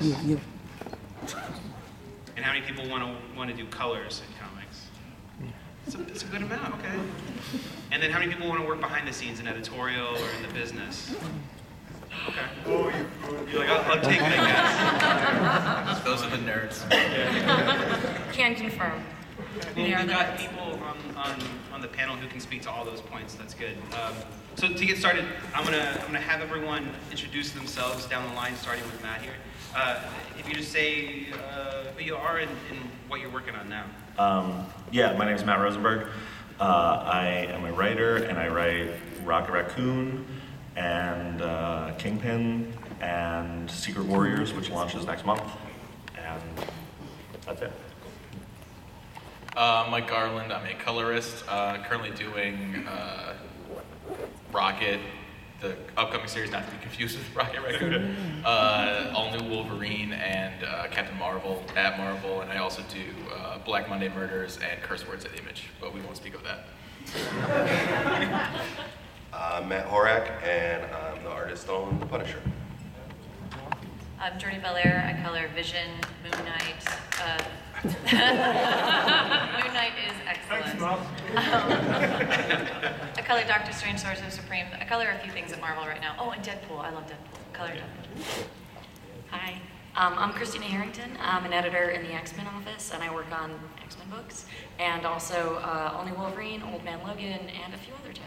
And how many people want to do colors in comics? It's a good amount, okay. And then how many people want to work behind the scenes in editorial or in the business? Okay. Oh, you're like, I'll take it, I guess. Those are the nerds. Can confirm. Well, we've got people on the panel who can speak to all those points. That's good. So to get started, I'm gonna have everyone introduce themselves down the line, starting with Matt here. If you just say who you are and what you're working on now. Yeah, my name is Matt Rosenberg. I am a writer, and I write Rocket Raccoon and Kingpin and Secret Warriors, which launches next month. And that's it. Mike Garland, I'm a colorist, currently doing Rocket, the upcoming series, not to be confused with Rocket Raccoon, all new Wolverine and Captain Marvel at Marvel, and I also do Black Monday Murders and Curse Words at Image, but we won't speak of that. I'm Matt Horak, and I'm the artist on The Punisher. I'm Jordie Bellaire. I color Vision, Moon Knight. Moon Knight is excellent. Thanks, Mom. I color Doctor Strange, Sorcerer Supreme. I color a few things at Marvel right now. Oh, and Deadpool. I love Deadpool. Color Deadpool. Hi, I'm Christina Harrington. I'm an editor in the X-Men office, and I work on X-Men books, and also All New Wolverine, Old Man Logan, and a few other titles.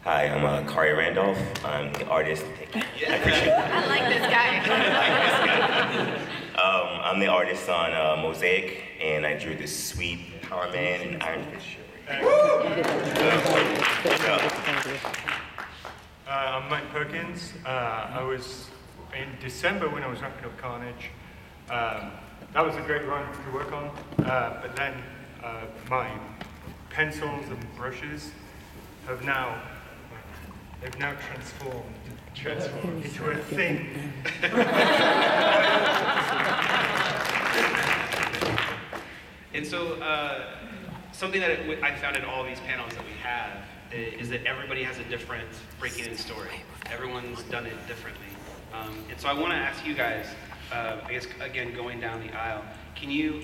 Hi, I'm Kari Randolph. I'm the artist. I appreciate it. I like this guy. I'm the artist on Mosaic, and I drew this sweet Power Man and Iron Fist shirt. I'm Mike Perkins. I was in December when I was wrapping up Carnage. That was a great run to work on, but then my pencils and brushes have now transformed into a thing. And so something that I found in all these panels that we have is that everybody has a different breaking in story. Everyone's done it differently. And so I want to ask you guys, I guess again going down the aisle, can you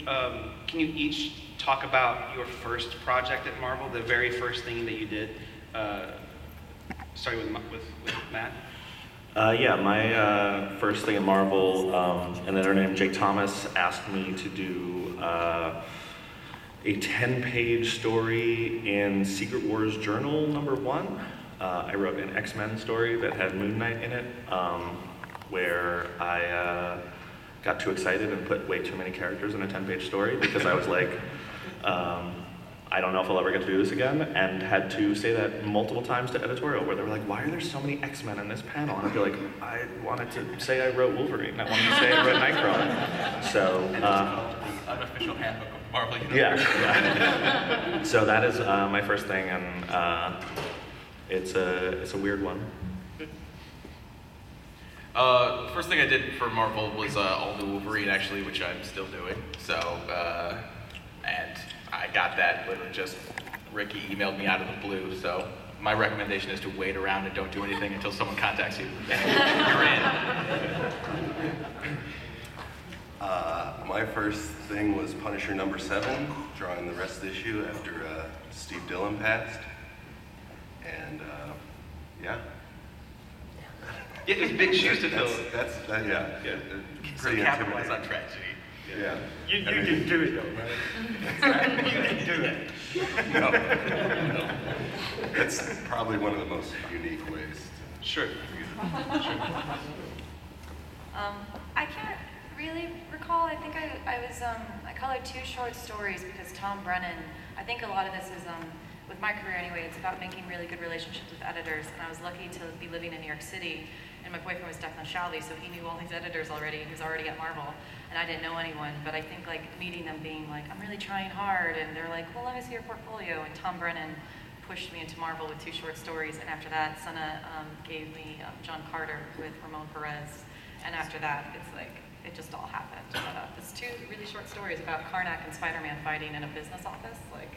each talk about your first project at Marvel, the very first thing that you did, starting with Matt? Yeah, my first thing at Marvel, an editor named Jake Thomas asked me to do a 10-page story in Secret Wars Journal #1. I wrote an X-Men story that had Moon Knight in it, where I got too excited and put way too many characters in a 10-page story because I was like, I don't know if I'll ever get to do this again, and had to say that multiple times to editorial, where they were like, why are there so many X-Men in this panel? And I'd be like, I wanted to say I wrote Wolverine, I wanted to say I wrote Nightcrawler. So, The unofficial handbook of Marvel Universe. Yeah. So that is my first thing, and it's a weird one. First thing I did for Marvel was all new Wolverine, actually, which I'm still doing. So, and I got that literally just, Ricky emailed me out of the blue, so my recommendation is to wait around and don't do anything until someone contacts you. You're in. My first thing was Punisher #7, drawing the rest of the issue after Steve Dillon passed. And yeah. Yeah, there's big shoes to fill. Yeah. Pretty capitalize on tragedy. Yeah. You didn't do it though, right? You didn't do it. No. That's probably one of the most unique ways. Sure. I can't really recall. I think I colored 2 short stories because Tom Brennan, I think a lot of this is, with my career anyway, it's about making really good relationships with editors, and I was lucky to be living in New York City, and my boyfriend was Declan Shalvey, so he knew all these editors already, and he was already at Marvel, and I didn't know anyone, but I think like meeting them being like, I'm really trying hard, and they're like, well, let me see your portfolio, and Tom Brennan pushed me into Marvel with 2 short stories, and after that, Sana gave me John Carter with Ramon Perez, and after that, it's like, it just all happened. But it's 2 really short stories about Karnak and Spider-Man fighting in a business office. Like,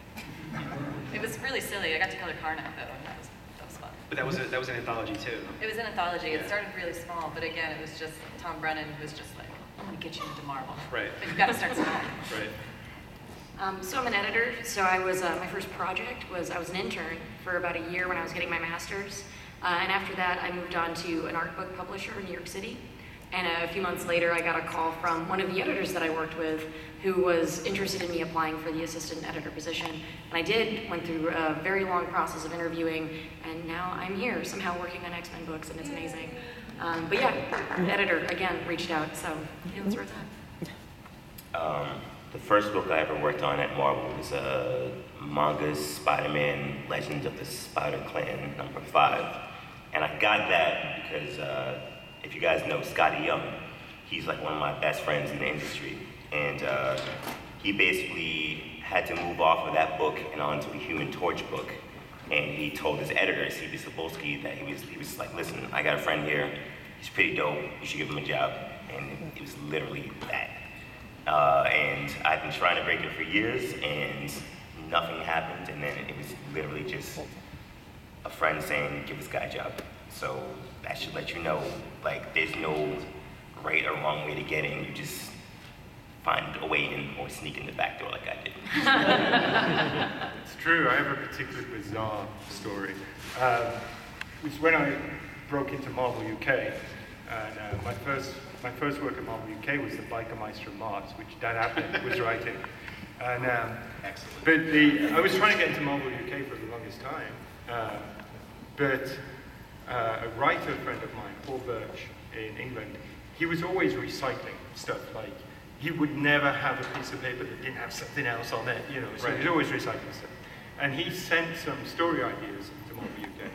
it was really silly. I got to color Karnak though, and that was fun. But that was an anthology too. It was an anthology. Yeah. It started really small, but again, it was just Tom Brennan was just like, I'm gonna get you into Marvel. Right. But you gotta start small. Right. So I'm an editor. So I was my first project was I was an intern for about a year when I was getting my master's, and after that I moved on to an art book publisher in New York City. And a few months later, I got a call from one of the editors that I worked with, who was interested in me applying for the assistant editor position. And I did. Went through a very long process of interviewing, and now I'm here somehow working on X-Men books, and it's amazing. But yeah, the editor again reached out, so yeah, that's where it's at. The first book I ever worked on at Marvel was manga's Spider-Man Legends of the Spider-Clan #5. And I got that because if you guys know Scotty Young, he's like one of my best friends in the industry. And he basically had to move off of that book and onto the Human Torch book. And he told his editor, C.B. Sapolsky, that he was like, listen, I got a friend here, he's pretty dope, you should give him a job. And it was literally that. And I've been trying to break it for years, and nothing happened, and then it was literally just a friend saying, give this guy a job. So that should let you know, like, there's no right or wrong way to get in, you just find a way in or sneak in the back door like I did. It's true, I have a particularly bizarre story. It was when I broke into Marvel UK, and my first work at Marvel UK was the Bikermeister of Mars, which Dan Abnett was writing. And, Excellent. but I was trying to get into Marvel UK for the longest time, but a writer friend of mine, Paul Birch, in England, he was always recycling stuff. Like, he would never have a piece of paper that didn't have something else on it, you know, so he was always recycling stuff. And he sent some story ideas to Marvel UK.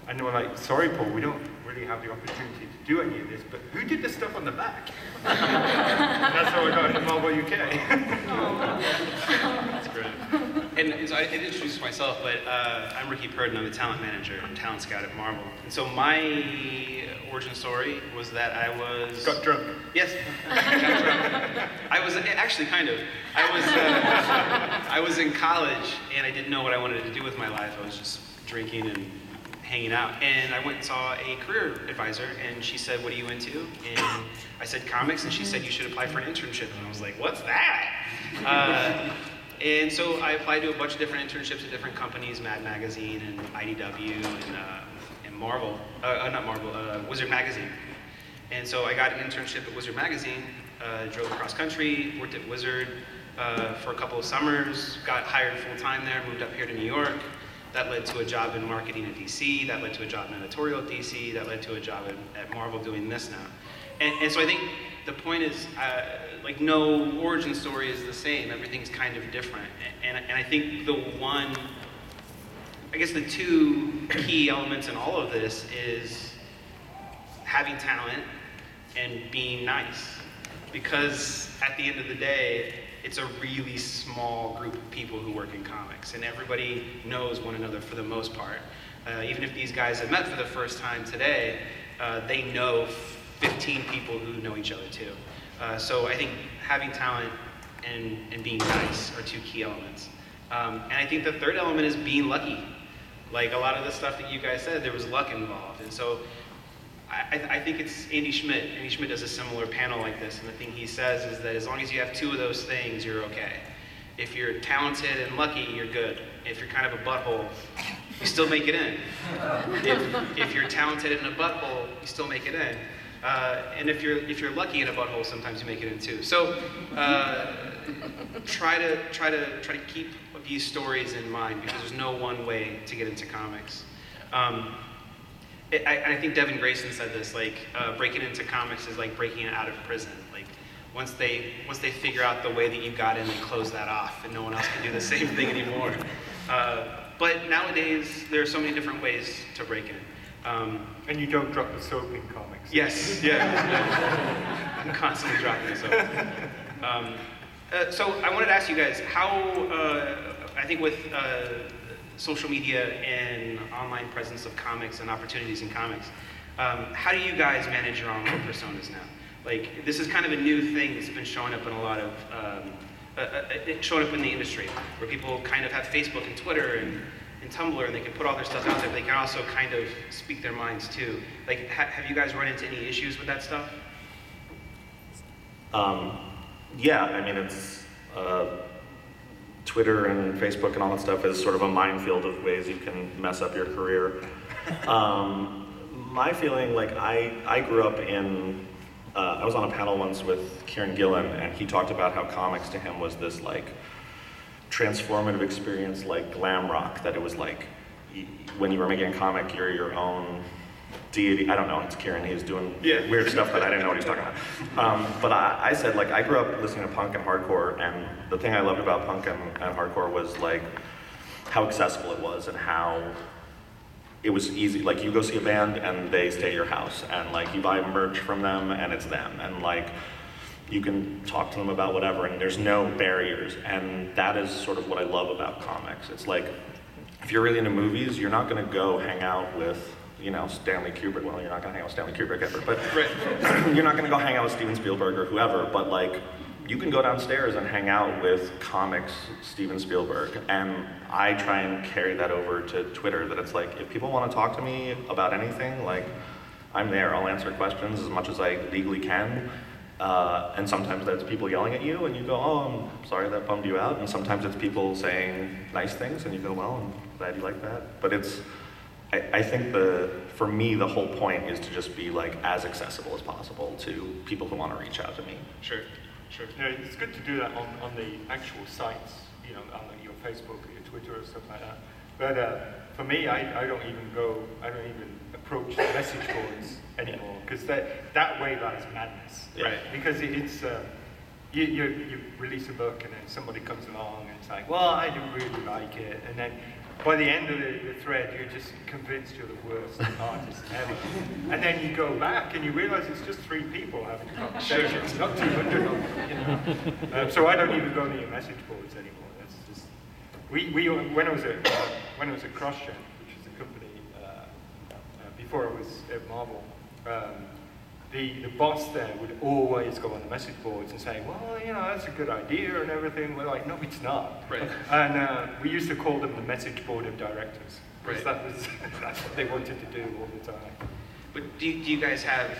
And they were like, sorry, Paul, we don't really have the opportunity to do any of this, but who did the stuff on the back? And that's how I got into Marvel UK. That's great. And so I did introduce myself, but I'm Rickey Purdin. I'm the talent manager and talent scout at Marvel. And so my origin story was that I was... Got drunk. Yes, got drunk. I was, actually kind of. I was in college, and I didn't know what I wanted to do with my life. I was just drinking and hanging out. And I went and saw a career advisor, and she said, what are you into? And I said, comics, and she said, you should apply for an internship. And I was like, what's that? And so I applied to a bunch of different internships at different companies, Mad Magazine and IDW and Marvel, not Marvel, Wizard Magazine. And so I got an internship at Wizard Magazine, drove across country, worked at Wizard for a couple of summers, got hired full-time there, moved up here to New York. That led to a job in marketing at DC, that led to a job in editorial at DC, that led to a job at Marvel doing this now. And so I think the point is, like, no origin story is the same, everything's kind of different. And I think the two key elements in all of this is having talent and being nice. Because at the end of the day, it's a really small group of people who work in comics, and everybody knows one another for the most part. Even if these guys have met for the first time today, they know 15 people who know each other too. So I think having talent and being nice are two key elements. And I think the third element is being lucky. Like a lot of the stuff that you guys said, there was luck involved. And so I think it's Andy Schmidt. Andy Schmidt does a similar panel like this, and the thing he says is that as long as you have two of those things, you're okay. If you're talented and lucky, you're good. If you're kind of a butthole, you still make it in. If you're talented and a butthole, you still make it in. And if you're lucky in a butthole, sometimes you make it in too. So try to keep these stories in mind, because there's no one way to get into comics. I think Devin Grayson said this, like, breaking into comics is like breaking out of prison. Like, once they figure out the way that you got in, they close that off, and no one else can do the same thing anymore. But nowadays, there are so many different ways to break in. And you don't drop the soap in comics. Yes, yeah. I'm constantly dropping the soap. So I wanted to ask you guys, how, I think with social media and online presence of comics and opportunities in comics, how do you guys manage your online personas now? Like, this is kind of a new thing that's been showing up in a lot of, showing up in the industry, where people kind of have Facebook and Twitter, and Tumblr, and they can put all their stuff out there, but they can also kind of speak their minds too. Like, have you guys run into any issues with that stuff? Yeah, I mean, it's Twitter and Facebook and all that stuff is sort of a minefield of ways you can mess up your career. My feeling, like, I grew up in, I was on a panel once with Kieran Gillen, and he talked about how comics to him was this, like, transformative experience, like glam rock, that it was like, when you were making a comic, you're your own deity. I don't know, it's Kieran, he's doing weird stuff that I didn't know what he was talking about. But I said, like, I grew up listening to punk and hardcore, and the thing I loved about punk and hardcore was, like, how accessible it was and how it was easy. Like, you go see a band and they stay at your house, and, like, you buy merch from them and it's them, and, like, you can talk to them about whatever, and there's no barriers, and that is sort of what I love about comics. It's like, if you're really into movies, you're not gonna go hang out with, you know, Stanley Kubrick. Well, you're not gonna hang out with Stanley Kubrick ever, but you're not gonna go hang out with Steven Spielberg or whoever, but, like, you can go downstairs and hang out with comics Steven Spielberg, and I try and carry that over to Twitter, that it's like, if people wanna talk to me about anything, like, I'm there, I'll answer questions as much as I legally can. And sometimes that's people yelling at you, and you go, oh, I'm sorry that bummed you out. And sometimes it's people saying nice things, and you go, well, I'm glad you like that. But it's, I think for me, the whole point is to just be, like, as accessible as possible to people who want to reach out to me. Sure. Yeah, it's good to do that on the actual sites, you know, on your Facebook or your Twitter or stuff like that. But for me, I don't even approach the message boards anymore, because that way lies madness. Right. Because it's, you release a book and then somebody comes along and it's like, well, I didn't really like it. And then by the end of the thread, you're just convinced you're the worst artist ever. And then you go back and you realize it's just 3 people having a conversation. It's not 200 of them, you know. So I don't even go near message boards anymore. That's just, when I was at CrossGen, which is a company before I was at Marvel, the boss there would always go on the message boards and say, well, you know, that's a good idea and everything. We're like, no, it's not. Right. And we used to call them the message board of directors, because Right. that's what they wanted to do all the time. But do you guys have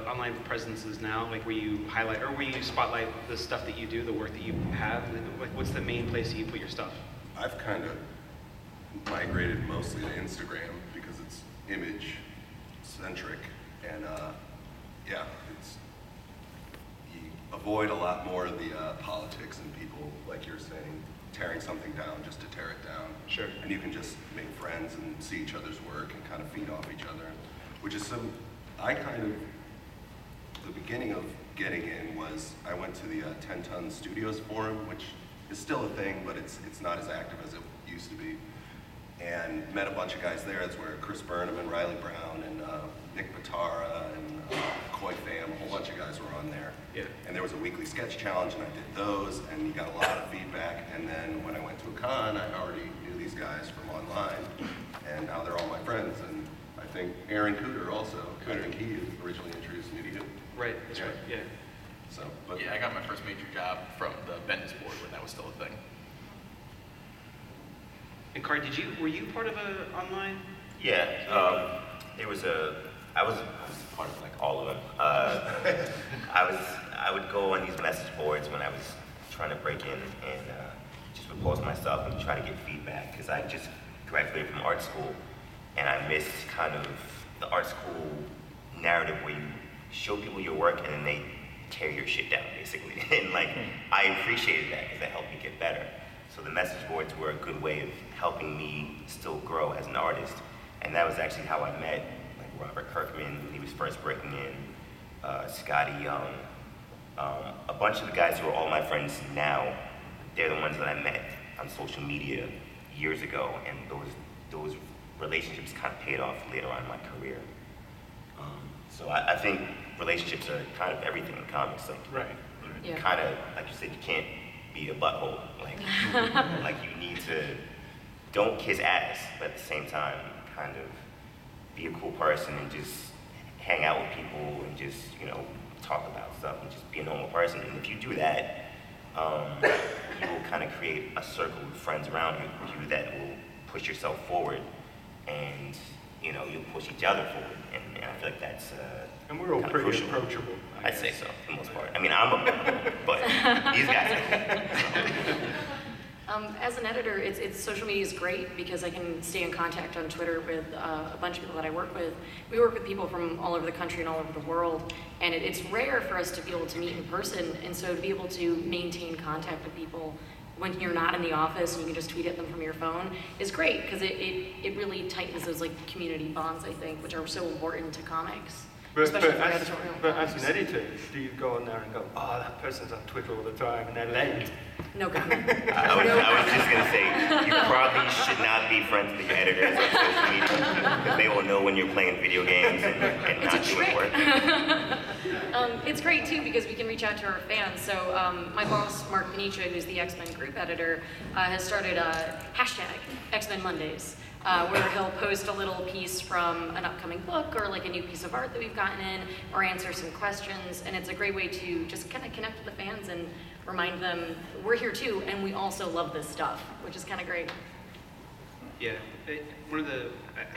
online presences now, like where you highlight, or where you spotlight the stuff that you do, the work that you have? Like, what's the main place that you put your stuff? I've kind of migrated mostly to Instagram because it's image centric, and yeah, you avoid a lot more of the politics and people, like you're saying, tearing something down just to tear it down. Sure. And you can just make friends and see each other's work and kind of feed off each other, which is the beginning of getting in was, I went to the 10 Ton Studios Forum, which is still a thing, but it's not as active as it used to be. And met a bunch of guys there. That's where Chris Burnham and Riley Brown and Nick Batara and Coy Pham, a whole bunch of guys were on there. Yeah. And there was a weekly sketch challenge, and I did those, and you got a lot of feedback. And then when I went to a con, I already knew these guys from online, and now they're all my friends. And I think Aaron Cooter also, I think he originally introduced me to you. Right, that's right, yeah. So, but Yeah, I got my first major job from the Bendis board when that was still a thing. And Card, were you part of an online? Yeah, I was part of, like, all of them. I would go on these message boards when I was trying to break in and just would post myself and try to get feedback, because I just graduated from art school and I missed kind of the art school narrative where you show people your work and then they tear your shit down, basically. And, like, I appreciated that because that helped me get better. So the message boards were a good way of helping me still grow as an artist. And that was actually how I met, like, Robert Kirkman when he was first breaking in, Scotty Young. A bunch of the guys who are all my friends now, they're the ones that I met on social media years ago, and those relationships kind of paid off later on in my career. So I think relationships are kind of everything in comics. Like, Right. you kind of, like you said, you can't be a butthole. Like, like, you need to, don't kiss ass, but at the same time, kind of be a cool person and just hang out with people and just, you know, talk about stuff and just be a normal person. And if you do that, you will kind of create a circle of friends around you that will push yourself forward, and you know, you push each other forward, and I feel like that's And we're all kinda pretty crucial. approachable. I'd say so, for the most part. I mean, I'm approachable, but these guys are. As an editor, social media is great because I can stay in contact on Twitter with a bunch of people that I work with. We work with people from all over the country and all over the world, and it's rare for us to be able to meet in person, and so to be able to maintain contact with people when you're not in the office and you can just tweet at them from your phone is great because it really tightens those like community bonds, I think, which are so important to comics. Especially for editorial. But as an editor, do you go on there and go, oh, that person's on Twitter all the time, and they're late? No comment. I was just gonna say, you probably should not be friends with your editors on social media because they will know when you're playing video games and not doing work. It's great too because we can reach out to our fans. So my boss, Mark Panicia, who's the X-Men group editor, has started a hashtag X-Men Mondays. Where he'll post a little piece from an upcoming book or like a new piece of art that we've gotten in or answer some questions. And it's a great way to just kind of connect with the fans and remind them we're here too and we also love this stuff, which is kind of great. Yeah, I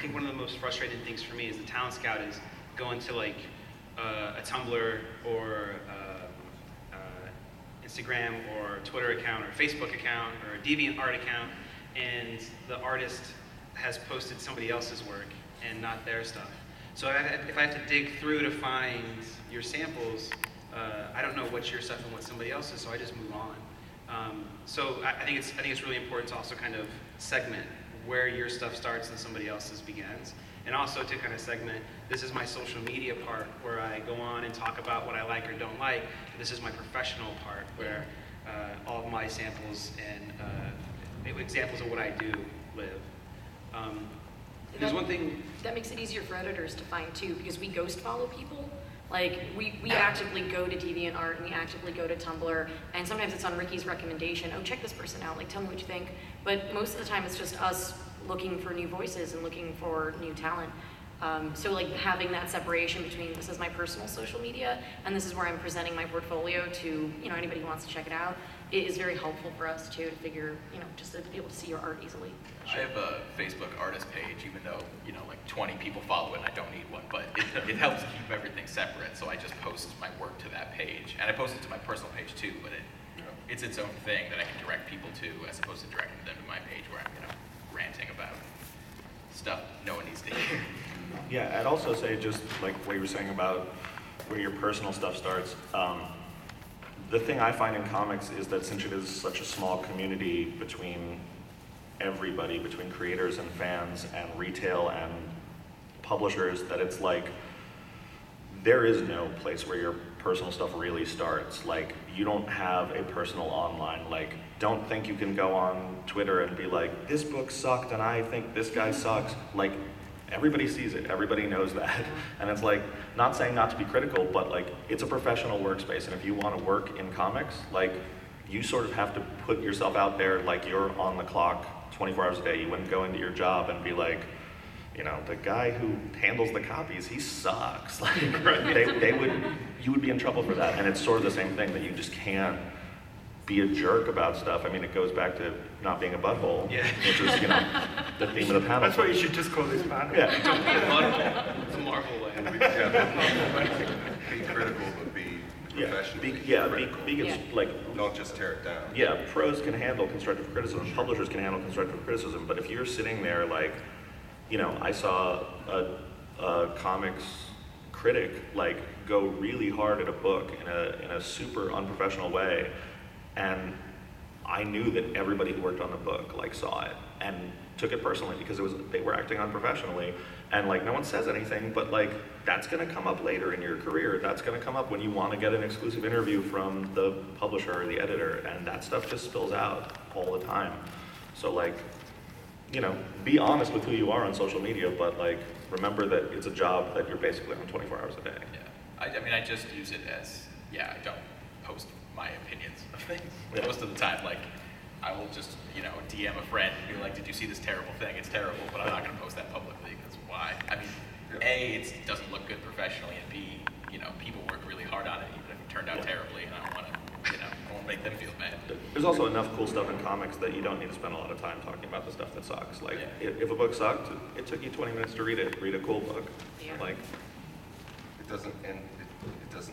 think one of the most frustrating things for me is the Talent Scout is going to like a Tumblr or Instagram or Twitter account or Facebook account or a DeviantArt account, and the artist has posted somebody else's work and not their stuff. So if I have to dig through to find your samples, I don't know what's your stuff and what's somebody else's, so I just move on. So I think it's really important to also kind of segment where your stuff starts and somebody else's begins, and also to kind of segment, this is my social media part where I go on and talk about what I like or don't like, and this is my professional part where all of my samples and examples of what I do live. There's one thing that makes it easier for editors to find too, because we ghost follow people. Like we actively go to DeviantArt and we actively go to Tumblr, and sometimes it's on Ricky's recommendation. Oh, check this person out. Like, tell me what you think. But most of the time, it's just us looking for new voices and looking for new talent. So like having that separation between this is my personal social media and this is where I'm presenting my portfolio to anybody who wants to check it out, it is very helpful for us too to figure just to be able to see your art easily. I have a Facebook artist page, even though like 20 people follow it and I don't need one, but it helps keep everything separate. So I just post my work to that page, and I post it to my personal page too. But it's its own thing that I can direct people to, as opposed to directing them to my page where I'm ranting about stuff no one needs to hear. Yeah, I'd also say just like what you were saying about where your personal stuff starts. The thing I find in comics is that since it is such a small community between everybody, between creators and fans and retail and publishers, that it's like there is no place where your personal stuff really starts. Like, you don't have a personal online, like, don't think you can go on Twitter and be like, this book sucked and I think this guy sucks. Like, everybody sees it, everybody knows that. And it's like, not saying not to be critical, but like, it's a professional workspace, and if you want to work in comics, like, you sort of have to put yourself out there like you're on the clock 24 hours a day. You wouldn't go into your job and be like, the guy who handles the copies, he sucks. Like, you would be in trouble for that. And it's sort of the same thing, that you just can't be a jerk about stuff. I mean, it goes back to not being a butthole, Yeah. which is, the theme of the panel. That's what you should just call this panel. Yeah. it's a Marvel way. Be critical, but be professional. Like, don't just tear it down. yeah, pros can handle constructive criticism, publishers can handle constructive criticism, but if you're sitting there like, I saw a comics critic like go really hard at a book in a super unprofessional way, and I knew that everybody who worked on the book like saw it and took it personally because they were acting unprofessionally, and like no one says anything, but like that's gonna come up later in your career. That's gonna come up when you want to get an exclusive interview from the publisher or the editor, and that stuff just spills out all the time. So like, be honest with who you are on social media, but like remember that it's a job that you're basically on 24 hours a day. Yeah, I mean, I just use it as, I don't post my opinions of things. Yeah. Most of the time, like, I will just, DM a friend and be like, did you see this terrible thing? It's terrible, but I'm not going to post that publicly, because why? I mean, A, it doesn't look good professionally, and B, people work really hard on it, even if it turned out terribly, and I don't want to, I want to make them feel bad. There's also enough cool stuff in comics that you don't need to spend a lot of time talking about the stuff that sucks. Like, if a book sucked, it took you 20 minutes to read it. Read a cool book. Yeah. Like, It doesn't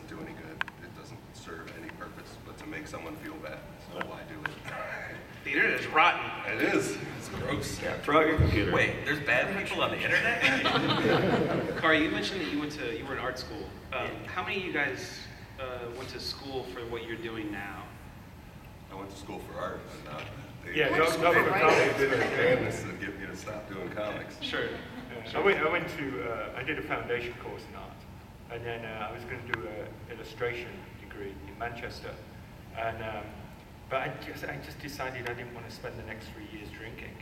do any good. It doesn't serve any purpose but to make someone feel bad. So why do it? The internet is rotten. It is. It's gross. yeah, throw out your computer. Wait, there's bad people on the internet? Kari, you mentioned that you were in art school. How many of you guys went to school for what you're doing now? I went to school for art, and Yeah, they not for comics. did their damnedest to get me to stop doing comics. Sure. I did a foundation course in art, and then I was going to do an illustration degree in Manchester, and but I just decided I didn't want to spend the next 3 years drinking.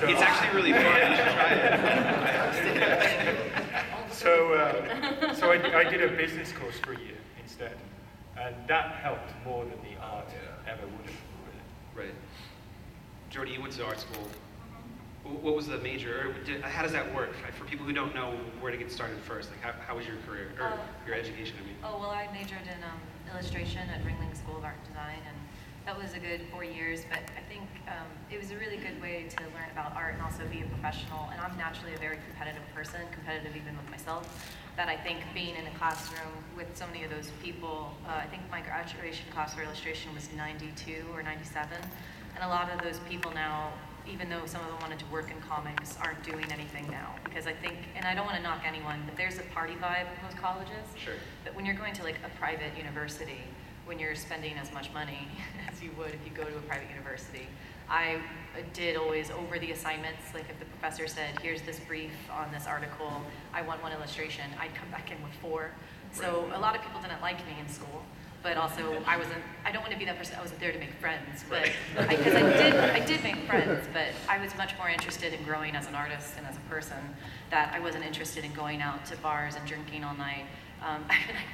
It's actually really fun. You should try it. So I did a business course for a year instead, and that helped more than the art ever would have. Right. Jordie, you went to art school. What was the major? How does that work? For people who don't know where to get started first, like how was your career, or your education, I mean? Oh, well, I majored in illustration at Ringling School of Art and Design, and that was a good 4 years, but I think it was a really good way to learn about art and also be a professional, and I'm naturally a very competitive person, competitive even with myself, that I think being in a classroom with so many of those people, I think my graduation class for illustration was 92 or 97, and a lot of those people now, even though some of them wanted to work in comics, aren't doing anything now. Because I think, and I don't want to knock anyone, but there's a party vibe in most colleges. Sure. But when you're going to like a private university, when you're spending as much money as you would if you go to a private university, I did always over the assignments, like if the professor said, here's this brief on this article, I want one illustration, I'd come back in with 4. So a lot of people didn't like me in school. But also, I don't want to be that person, I wasn't there to make friends, but, because I did make friends, but I was much more interested in growing as an artist and as a person, that I wasn't interested in going out to bars and drinking all night.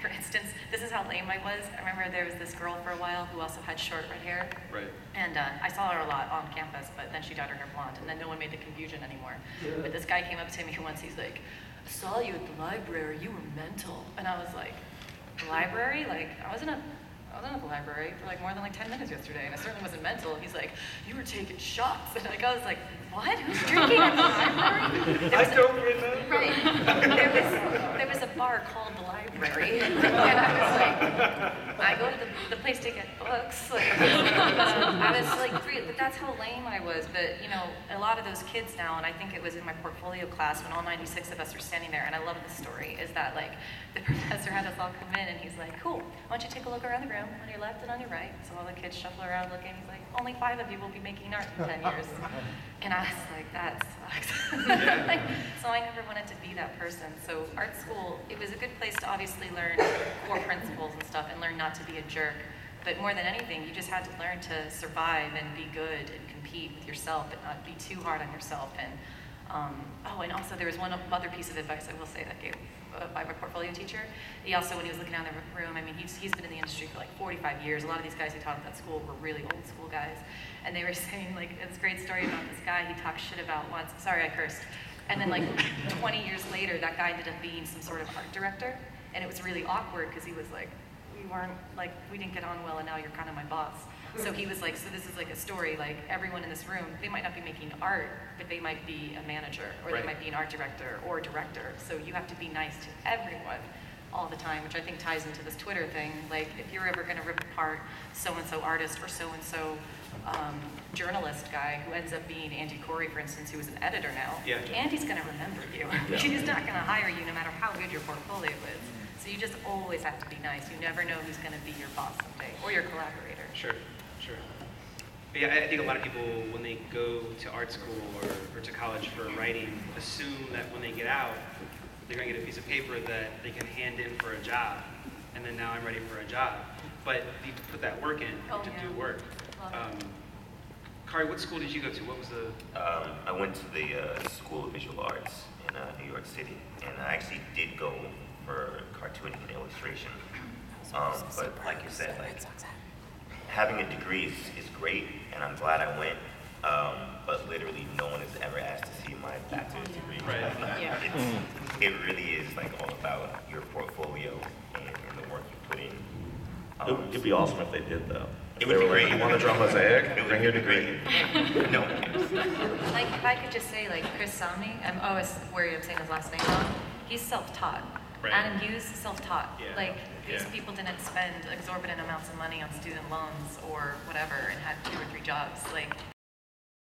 For instance, this is how lame I was. I remember there was this girl for a while who also had short red hair. Right. And I saw her a lot on campus, but then she dyed her hair blonde, and then no one made the confusion anymore. Yeah. But this guy came up to me once, he's like, I saw you at the library, you were mental. And I was like, the library? Like, I wasn't at the library for like more than like 10 minutes yesterday, and I certainly wasn't mental. He's like, you were taking shots. And like, I was like, what? Who's drinking at the library? I don't remember. Right. There was a bar called the library. And I was like, I go to the place to get books. Like, I was like, but that's how lame I was. But, you know, a lot of those kids now, and I think it was in my portfolio class when all 96 of us were standing there, and I love this story, is that like, the professor had us all come in, and he's like, cool, why don't you take a look around the room, on your left and on your right. So all the kids shuffle around looking. He's like, only 5 of you will be making art in 10 years. And I was like, that sucks. Like, so I never wanted to be that person. So art school, it was a good place to obviously learn core principles and stuff and learn not to be a jerk. But more than anything, you just had to learn to survive and be good and compete with yourself and not be too hard on yourself. And and also there was one other piece of advice I will say that gave by my portfolio teacher. He also, when he was looking around the room, I mean, he's been in the industry for like 45 years. A lot of these guys who taught at that school were really old school guys. And they were saying, like, this great story about this guy he talked shit about once. Sorry, I cursed. And then like 20 years later, that guy ended up being some sort of art director. And it was really awkward because he was like, we didn't get on well, and now you're kind of my boss. So he was like, so this is like a story, like everyone in this room, they might not be making art, but they might be a manager, or right. They might be an art director or director. So you have to be nice to everyone all the time, which I think ties into this Twitter thing. Like if you're ever gonna rip apart so-and-so artist or so-and-so journalist guy who ends up being Andy Corey, for instance, who is an editor now, yeah. Andy's gonna remember you. Yeah. He's not gonna hire you no matter how good your portfolio is. So you just always have to be nice. You never know who's gonna be your boss someday, or your collaborator. Sure. But yeah, I think a lot of people, when they go to art school or to college for writing, assume that when they get out, they're going to get a piece of paper that they can hand in for a job, and then now I'm ready for a job. But you put that work in to do work. Kari, what school did you go to? What was the... I went to the School of Visual Arts in New York City, and I actually did go for cartooning and illustration. But like you said, like, having a degree is great, and I'm glad I went, but literally no one has ever asked to see my bachelor's degree. Right. It really is like all about your portfolio and the work you put in. It'd be awesome if they did, though. It would be great. You want to draw mosaic? It Bring would your be degree. great. No. Like, if I could just say, like, Chris Somney, it's where I'm saying his last name wrong, he's self-taught. Right. Adam Hughes, self-taught. Yeah. Like, these Yeah. people didn't spend exorbitant amounts of money on student loans or whatever and had 2 or 3 jobs. Like,